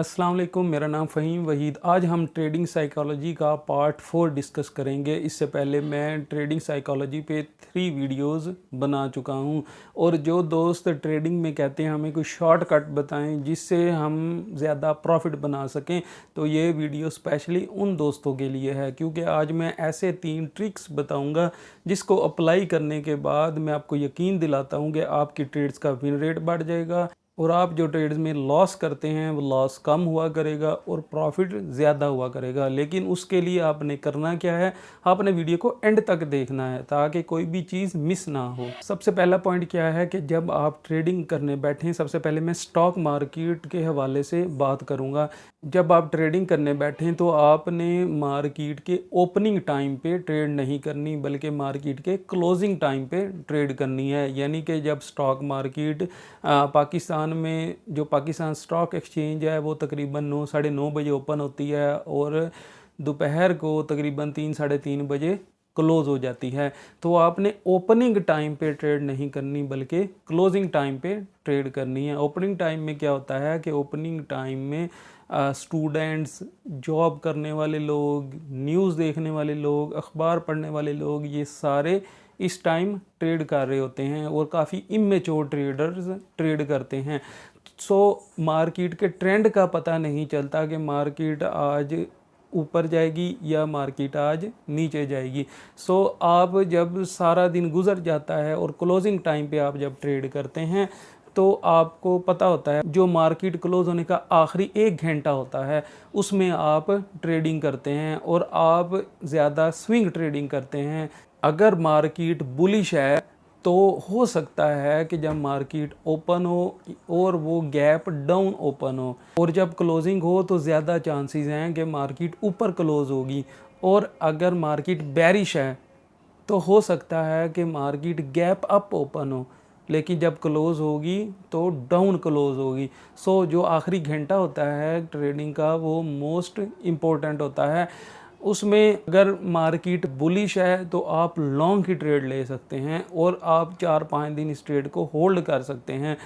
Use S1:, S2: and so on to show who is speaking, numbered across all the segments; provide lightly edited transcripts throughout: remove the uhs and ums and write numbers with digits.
S1: अस्सलाम वालेकुम, मेरा नाम फ़हीम वहीद। आज हम ट्रेडिंग साइकोलॉजी का पार्ट 4 डिस्कस करेंगे। इससे पहले मैं ट्रेडिंग साइकोलॉजी पे 3 वीडियोस बना चुका हूँ। और जो दोस्त ट्रेडिंग में कहते हैं हमें कोई शॉर्टकट बताएं जिससे हम ज़्यादा प्रॉफिट बना सकें, तो ये वीडियो स्पेशली उन दोस्तों के लिए है, क्योंकि आज मैं ऐसे 3 ट्रिक्स बताऊँगा जिसको अप्लाई करने के बाद मैं आपको यकीन दिलाता हूँ कि आपकी ट्रेड्स का विन रेट बढ़ जाएगा और आप जो ट्रेड्स में लॉस करते हैं वो लॉस कम हुआ करेगा और प्रॉफिट ज़्यादा हुआ करेगा। लेकिन उसके लिए आपने करना क्या है, आपने वीडियो को एंड तक देखना है ताकि कोई भी चीज़ मिस ना हो। सबसे पहला पॉइंट क्या है कि जब आप ट्रेडिंग करने बैठें, सबसे पहले मैं स्टॉक मार्केट के हवाले से बात करूँगा। जब आप ट्रेडिंग करने बैठें तो आपने मार्केट के ओपनिंग टाइम पे ट्रेड नहीं करनी, बल्कि मार्केट के क्लोजिंग टाइम पे ट्रेड करनी है। यानी कि जब स्टॉक मार्केट पाकिस्तान में, जो पाकिस्तान स्टॉक एक्सचेंज है, वो तकरीबन 9 साढ़े 9 बजे ओपन होती है और दोपहर को तकरीबन 3 साढ़े 3 बजे क्लोज़ हो जाती है। तो आपने ओपनिंग टाइम पे ट्रेड नहीं करनी, बल्कि क्लोजिंग टाइम पे ट्रेड करनी है। ओपनिंग टाइम में क्या होता है कि ओपनिंग टाइम में स्टूडेंट्स, जॉब करने वाले लोग, न्यूज़ देखने वाले लोग, अखबार पढ़ने वाले लोग, ये सारे इस टाइम ट्रेड कर रहे होते हैं और काफ़ी इमेच्योर ट्रेडर्स ट्रेड करते हैं। सो मार्केट के ट्रेंड का पता नहीं चलता कि मार्केट आज ऊपर जाएगी या मार्केट आज नीचे जाएगी। सो आप जब सारा दिन गुजर जाता है और क्लोजिंग टाइम पे आप जब ट्रेड करते हैं तो आपको पता होता है जो मार्केट क्लोज होने का आखिरी 1 घंटा होता है उसमें आप ट्रेडिंग करते हैं और आप ज़्यादा स्विंग ट्रेडिंग करते हैं। अगर मार्केट बुलिश है तो हो सकता है कि जब मार्केट ओपन हो और वो गैप डाउन ओपन हो, और जब क्लोजिंग हो तो ज़्यादा चांसेस हैं कि मार्केट ऊपर क्लोज होगी। और अगर मार्केट बेरिश है तो हो सकता है कि मार्केट गैप अप ओपन हो, लेकिन जब क्लोज़ होगी तो डाउन क्लोज़ होगी। सो जो आखिरी घंटा होता है ट्रेडिंग का वो मोस्ट इम्पोर्टेंट होता है। उसमें अगर मार्केट बुलिश है तो आप लॉन्ग की ट्रेड ले सकते हैं और आप 4-5 दिन इस ट्रेड को होल्ड कर सकते हैं।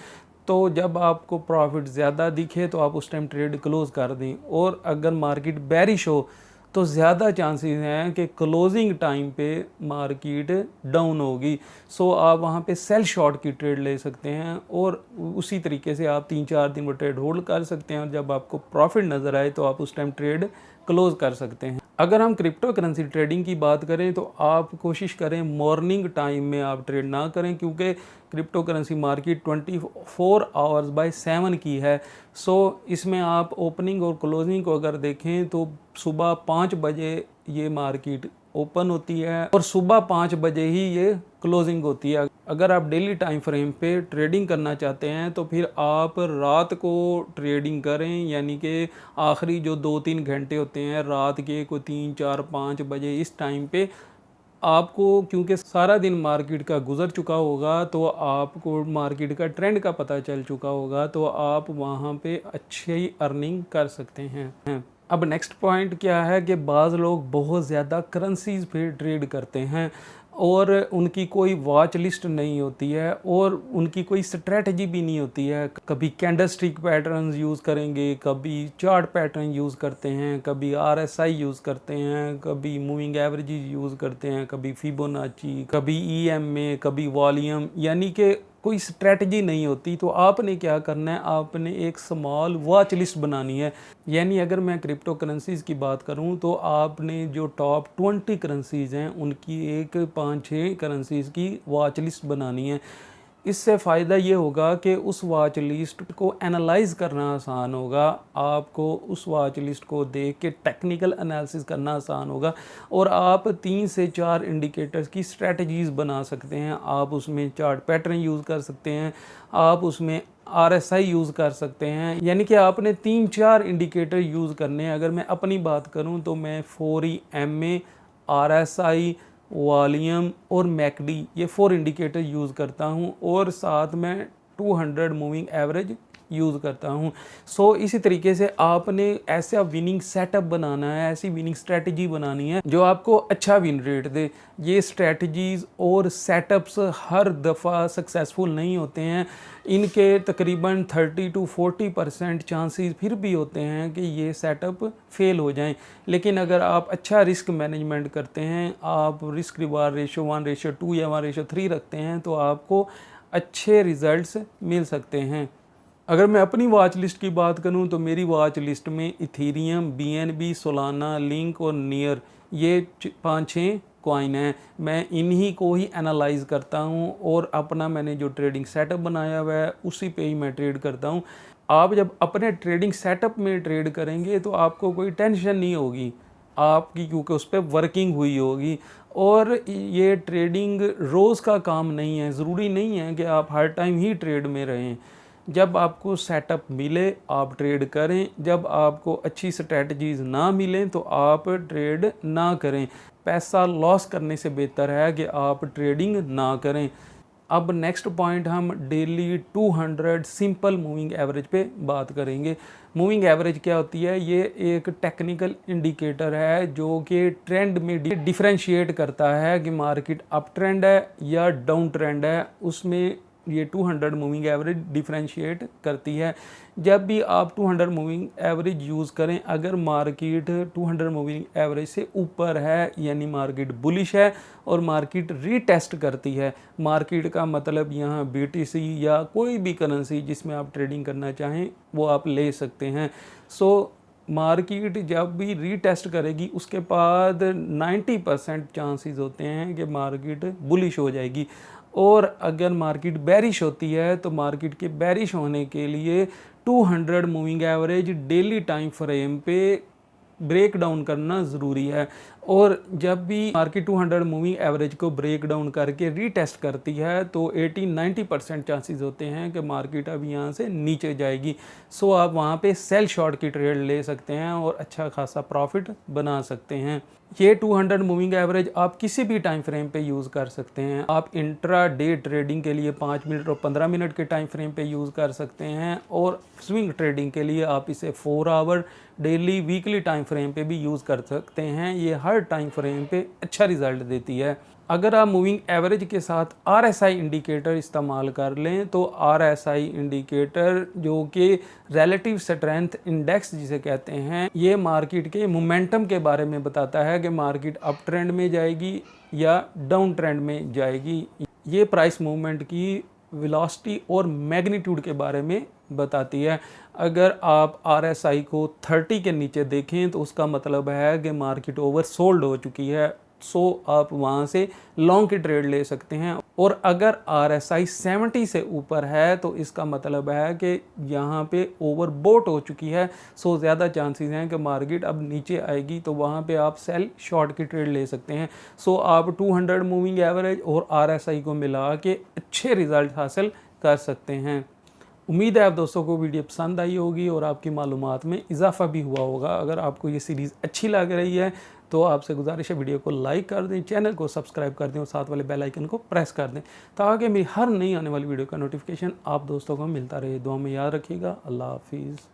S1: तो जब आपको प्रॉफिट ज़्यादा दिखे तो आप उस टाइम ट्रेड क्लोज़ कर दें। और अगर मार्केट बेरिश हो तो ज़्यादा चांसेस हैं कि क्लोजिंग टाइम पे मार्केट डाउन होगी। सो आप वहाँ पे सेल शॉर्ट की ट्रेड ले सकते हैं और उसी तरीके से आप 3-4 दिन वो ट्रेड होल्ड कर सकते हैं और जब आपको प्रॉफिट नज़र आए तो आप उस टाइम ट्रेड क्लोज कर सकते हैं। अगर हम क्रिप्टो करेंसी ट्रेडिंग की बात करें तो आप कोशिश करें मॉर्निंग टाइम में आप ट्रेड ना करें, क्योंकि crypto currency market 24 hours bye 7 की है। सो इसमें आप ओपनिंग और क्लोजिंग को अगर देखें तो सुबह 5 बजे ये मार्केट ओपन होती है और सुबह 5 बजे ही ये क्लोजिंग होती है। अगर आप डेली टाइम फ्रेम पे ट्रेडिंग करना चाहते हैं तो फिर आप रात को ट्रेडिंग करें, यानी कि आखिरी जो 2-3 घंटे होते हैं रात के, कोई 3-4-5 बजे इस टाइम पे आपको, क्योंकि सारा दिन मार्केट का गुजर चुका होगा तो आपको मार्केट का ट्रेंड का पता चल चुका होगा, तो आप वहाँ पे अच्छी अर्निंग कर सकते हैं। अब नेक्स्ट पॉइंट क्या है कि बाज़ लोग बहुत ज़्यादा करेंसीज़ पे ट्रेड करते हैं और उनकी कोई वॉच लिस्ट नहीं होती है और उनकी कोई स्ट्रेटजी भी नहीं होती है। कभी कैंडलस्टिक पैटर्न्स यूज़ करेंगे, कभी चार्ट पैटर्न यूज़ करते हैं, कभी आरएसआई यूज़ करते हैं, कभी मूविंग एवरेजेस यूज़ करते हैं, कभी फिबोनाची, कभी ईएमए, कभी वॉल्यूम, यानी कि कोई स्ट्रेटजी नहीं होती। तो आपने क्या करना है, आपने एक स्मॉल वॉच लिस्ट बनानी है। यानी अगर मैं क्रिप्टो करेंसीज़ की बात करूं तो आपने जो टॉप 20 करेंसीज़ हैं उनकी एक 5-6 करेंसीज़ की वॉच लिस्ट बनानी है। इससे फ़ायदा ये होगा कि उस वॉच लिस्ट को एनालाइज़ करना आसान होगा, आपको उस वॉच लिस्ट को देख के टेक्निकल एनालिसिस करना आसान होगा और आप 3 से 4 इंडिकेटर्स की स्ट्रेटजीज़ बना सकते हैं। आप उसमें चार्ट पैटर्न यूज़ कर सकते हैं, आप उसमें आरएसआई यूज़ कर सकते हैं, यानी कि आपने 3-4 इंडिकेटर यूज़ करने हैं। अगर मैं अपनी बात करूं तो मैं 4EMA, आरएसआई, वॉल्यूम और मैकडी, ये 4 इंडिकेटर यूज़ करता हूं और साथ में 200 मूविंग एवरेज यूज़ करता हूँ। सो इसी तरीके से आपने ऐसा विनिंग सेटअप बनाना है, ऐसी विनिंग स्ट्रेटजी बनानी है जो आपको अच्छा विन रेट दे। ये स्ट्रेटजीज़ और सेटअप्स हर दफ़ा सक्सेसफुल नहीं होते हैं। इनके तकरीबन 30 to 40% चांसेस फिर भी होते हैं कि ये सेटअप फेल हो जाएं। लेकिन अगर आप अच्छा रिस्क मैनेजमेंट करते हैं, आप रिस्क रिवार्ड रेशो 1:2 या 1:3 रखते हैं, तो आपको अच्छे रिज़ल्ट्स मिल सकते हैं। अगर मैं अपनी वॉच लिस्ट की बात करूं तो मेरी वॉच लिस्ट में इथीरियम, BNB, सोलाना, लिंक और नियर ये 5-6 कॉइन हैं। मैं इन्हीं को ही एनालाइज करता हूं और अपना मैंने जो ट्रेडिंग सेटअप बनाया हुआ है उसी पे ही मैं ट्रेड करता हूं। आप जब अपने ट्रेडिंग सेटअप में ट्रेड करेंगे तो आपको कोई टेंशन नहीं होगी आपकी, क्योंकि उस पर वर्किंग हुई होगी। और ये ट्रेडिंग रोज़ का काम नहीं है, ज़रूरी नहीं है कि आप हर टाइम ही ट्रेड में रहें। जब आपको सेटअप मिले आप ट्रेड करें, जब आपको अच्छी स्ट्रेटजीज़ ना मिलें तो आप ट्रेड ना करें। पैसा लॉस करने से बेहतर है कि आप ट्रेडिंग ना करें। अब नेक्स्ट पॉइंट हम डेली 200 सिंपल मूविंग एवरेज पे बात करेंगे। मूविंग एवरेज क्या होती है? ये एक टेक्निकल इंडिकेटर है जो कि ट्रेंड में डिफरेंशिएट करता है कि मार्केट अप ट्रेंड है या डाउन ट्रेंड है। उसमें ये 200 मूविंग एवरेज डिफरेंशिएट करती है। जब भी आप 200 मूविंग एवरेज यूज़ करें, अगर मार्केट 200 मूविंग एवरेज से ऊपर है यानी मार्केट बुलिश है और मार्केट रीटेस्ट करती है। मार्केट का मतलब यहाँ BTC या कोई भी करेंसी जिसमें आप ट्रेडिंग करना चाहें वो आप ले सकते हैं। सो मार्केट जब भी रीटेस्ट करेगी उसके बाद 90% चांसेस होते हैं कि मार्केट बुलिश हो जाएगी। और अगर मार्केट बेरिश होती है तो मार्केट के बेरिश होने के लिए 200 moving average daily time frame पे ब्रेक डाउन करना ज़रूरी है। और जब भी मार्केट 200 मूविंग एवरेज को ब्रेक डाउन करके रीटेस्ट करती है तो 80-90% चांसेस होते हैं कि मार्केट अब यहाँ से नीचे जाएगी। सो आप वहाँ पे सेल शॉर्ट की ट्रेड ले सकते हैं और अच्छा खासा प्रॉफिट बना सकते हैं। ये 200 मूविंग एवरेज आप किसी भी टाइम फ्रेम पे यूज़ कर सकते हैं। आप इंट्रा डे ट्रेडिंग के लिए 5 मिनट और 15 मिनट के टाइम फ्रेम पे यूज़ कर सकते हैं और स्विंग ट्रेडिंग के लिए आप इसे 4 hour daily weekly time frame पे भी यूज़ कर सकते हैं। ये हर टाइम फ्रेम पे अच्छा रिजल्ट देती है। अगर आप मूविंग एवरेज के साथ RSI इंडिकेटर इस्तेमाल कर लें तो RSI इंडिकेटर जो कि रिलेटिव स्ट्रेंथ इंडेक्स जिसे कहते हैं, ये मार्केट के मोमेंटम के बारे में बताता है कि मार्केट अप ट्रेंड में जाएगी या डाउन ट्रेंड में जाएगी। ये प्राइस मूवमेंट की वेलोसिटी और मैग्नीट्यूड के बारे में बताती है। अगर आप RSI को 30 के नीचे देखें तो उसका मतलब है कि मार्केट ओवर सोल्ड हो चुकी है। सो आप वहाँ से लॉन्ग की ट्रेड ले सकते हैं। और अगर RSI 70 से ऊपर है तो इसका मतलब है कि यहाँ पे ओवर बोट हो चुकी है। सो ज़्यादा चांसेस हैं कि मार्केट अब नीचे आएगी, तो वहाँ पे आप सेल शॉर्ट की ट्रेड ले सकते हैं। सो आप 200 मूविंग एवरेज और RSI को मिला के अच्छे रिजल्ट हासिल कर सकते हैं। उम्मीद है आप दोस्तों को वीडियो पसंद आई होगी और आपकी मालूमात में इजाफा भी हुआ होगा। अगर आपको ये सीरीज़ अच्छी लग रही है तो आपसे गुजारिश है वीडियो को लाइक कर दें, चैनल को सब्सक्राइब कर दें और साथ वाले बेल आइकन को प्रेस कर दें ताकि मेरी हर नई आने वाली वीडियो का नोटिफिकेशन आप दोस्तों को मिलता रहे। दुआ में याद रखिएगा। अल्लाह हाफिज़।